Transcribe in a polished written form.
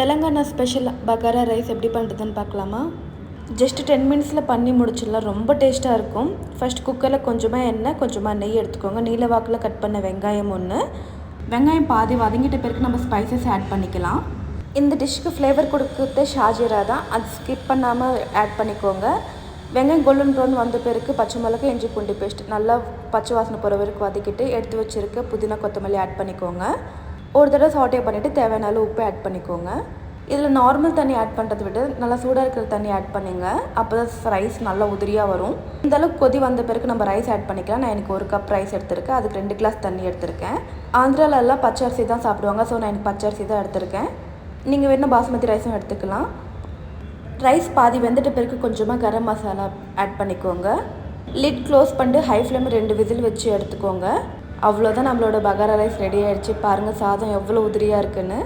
Telangana special பகாரா rice எப்படி பண்ணுறதுன்னு பார்க்கலாமா? ஜஸ்ட் 10 மினிட்ஸில் பண்ணி முடிச்சிடலாம். ரொம்ப டேஸ்ட்டாக இருக்கும். ஃபர்ஸ்ட் குக்கரில் கொஞ்சமாக எண்ணெய், கொஞ்சமாக நெய் எடுத்துக்கோங்க. நீல வாக்கில் கட் பண்ண வெங்காயம் ஒன்று. வெங்காயம் பாதி வதங்கிட்ட பிறகு நம்ம ஸ்பைசஸ் ஆட் பண்ணிக்கலாம். இந்த டிஷ்க்கு ஃப்ளேவர் கொடுக்குறது ஷாஜீரா தான். அது ஸ்கிப் பண்ணாமல் ஆட் பண்ணிக்கோங்க. வெங்காயம் கோல்டன் ப்ரௌன் வந்த பிறகு பச்சை மிளகாய், இஞ்சி பூண்டு பேஸ்ட் நல்லா பச்சை வாசனை போகிற வரைக்கும் வதக்கிட்டு எடுத்து வச்சுருக்க புதினா கொத்தமல்லி ஆட் பண்ணிக்கோங்க. ஒரு தடவை சாட்டே பண்ணிவிட்டு தேவையான அளவு உப்பு ஆட் பண்ணிக்கோங்க. இதில் நார்மல் தண்ணி ஆட் பண்ணுறதை விட நல்லா சூடாக இருக்கிற தண்ணி ஆட் பண்ணுங்க. அப்போ தான் ரைஸ் நல்லா உதிரியாக வரும். இந்த அளவுக்கு கொதி வந்த பிறகு நம்ம ரைஸ் ஆட் பண்ணிக்கலாம். நான் எனக்கு 1 கப் ரைஸ் எடுத்திருக்கேன். அதுக்கு 2 கிளாஸ் தண்ணி எடுத்திருக்கேன். ஆந்திராலெல்லாம் பச்சை அரிசி தான் சாப்பிடுவாங்க. ஸோ நான் எனக்கு பச்சை அரிசி தான் எடுத்திருக்கேன். நீங்கள் வேணால் பாஸ்மதி ரைஸும் எடுத்துக்கலாம். ரைஸ் பாதி வெந்துட்ட பிறகு கொஞ்சமாக கரம் மசாலா ஆட் பண்ணிக்கோங்க. லிட் க்ளோஸ் பண்ணிட்டு ஹை ஃப்ளேமில் 2 விசில் வச்சு எடுத்துக்கோங்க. அவ்வளோதான், நம்மளோட பகாரா ரைஸ் ரெடி ஆகிடுச்சு. பாருங்கள் சாதம் எவ்வளோ உதிரியாக இருக்குன்னு.